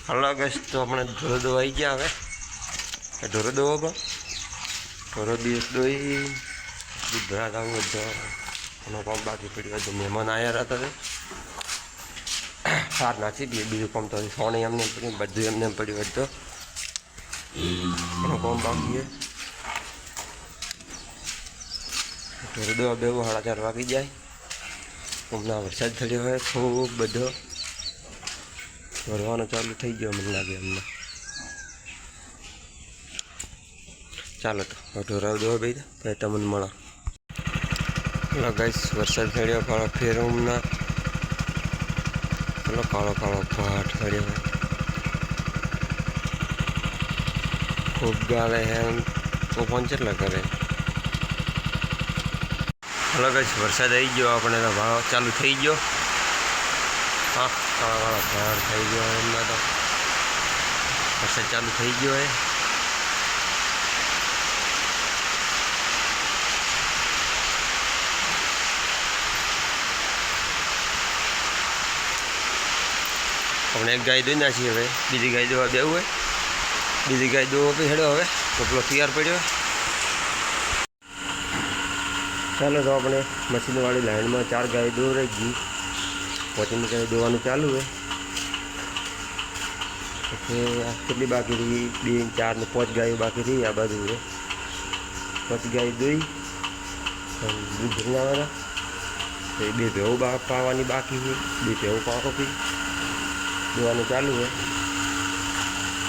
hello gas તો આપણે ઢોરો દોવાઈ ગયા હવે ઢોરો દોવા ઢોરો દિવસ દોઈ દૂધરા આવું બધો એનો કામ બાકી પડ્યું હતું મહેમાન આવ્યા હતા સાર નાખી દઈએ બીજું કામ તો સોણે એમને પડ્યું બધું એમને પડ્યું હતું એનું કામ બાકી ઢોરો દોવા બેવું 4:30 વાગી જાય હમણાં વરસાદ થયો હોય ખૂબ બધો વરવાનો ચાલુ થઈ ગયો મને લાગે અમને ચાલો તો ઢોરા દોવા બે પછી તમને મળો હલો ગાઈસ વરસાદ થયો કાળો ફેર હમણાં હલો કાળો કાળો ભાટ થયો હોય ખૂબ ગાળે હે તોફાન કેટલા કરે હલો ગાઈસ વરસાદ આવી ગયો આપણે ભાવ ચાલુ થઈ ગયો હા કાળા ભાર થઈ ગયો એમના તો વરસાદ ચાલુ થઈ ગયો હે આપણે એક ગાય દોઈ નાખીએ હવે બીજી ગાય દોવા બેવું હોય બીજી ગાય દોવા બી હેડો હવે ટોપલો તૈયાર પડ્યો ચાલો તો આપણે મશીનવાળી લાઈનમાં 4 ગાય દોરાઈ ગઈ પોચીની ગાય દોવાનું ચાલુ હોય પછી કેટલી બાકી રહી 2 4 ને 5 ગાયો બાકી રહી આ બાજુ 5 ગાય દોઈ દૂધ ભરનાવાળા તો 2 ભેવું પાવાની બાકી છે 2 ભેવું પાકો પી દોવાનું ચાલુ હોય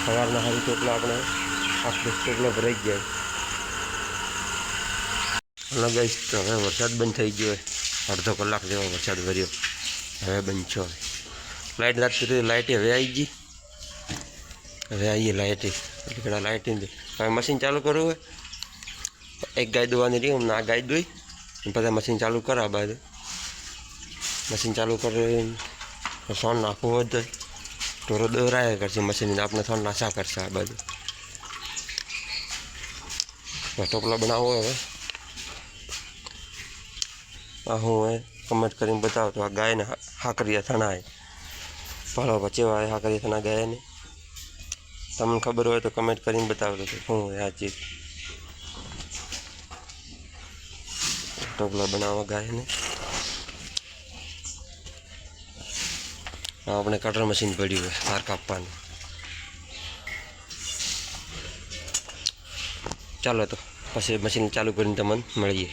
સવારના સારી ટોપલા આપણે 8-10 ટોપલા ભરાઈ જાય લગાઈશ તો હવે વરસાદ બંધ થઈ ગયો અડધો કલાક જેવો વરસાદ ભર્યો હવે બંધ છો લાઇટ લાગતી હતી લાઇટે હવે આવી ગઈ હવે આવીએ લાઇટે એટલે ઘણા લાઇટે હવે મશીન ચાલુ કરવું હોય એક ગાય દોવાની રહી હમણાં આ ગાય દોઈ પછી મશીન ચાલુ કરા બાદ મશીન ચાલુ કરીને સોન નાખવું હોય તો ઢોરો દોરાયા કરશે મશીન આપણે સોન નાશા કરશે આ બાજુ ટોપલા બનાવવો હવે હું એ કમેન્ટ કરીને બતાવો તો આ ગાયને હાકરિયા થણાય ભાલો પચેવા હાકરિયા થણા ગાયને તમને ખબર હોય તો કમેન્ટ કરીને બતાવો તો શું આ ચીજ ટોપલા બનાવવા ગાયને આપણે કટર મશીન પડ્યું હોય તાર કાપવાનું ચાલો તો પછી મશીન ચાલુ કરીને તમને મળીએ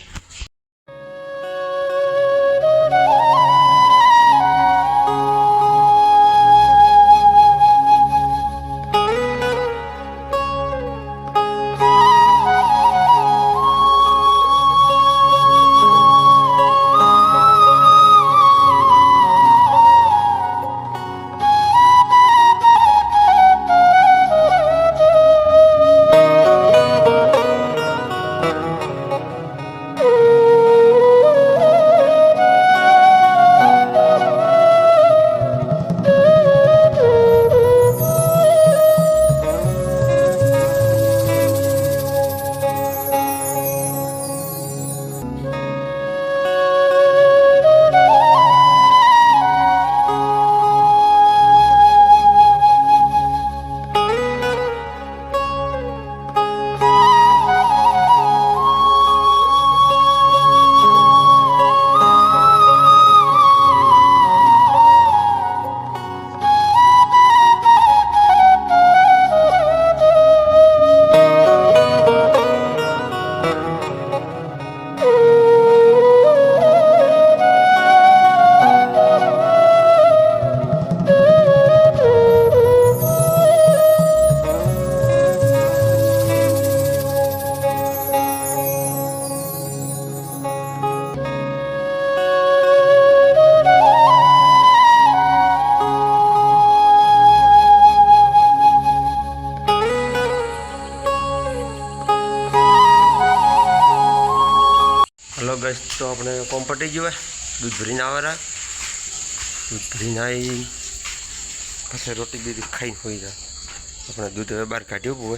હલો ગાઈસ તો આપણે કોમ પટી ગયું હોય દૂધ ભરીને આવવાના દૂધ ભરીને આવી પછી રોટી બીજી ખાઈને હોઈ જાય આપણે દૂધ હવે બહાર કાઢ્યું હોય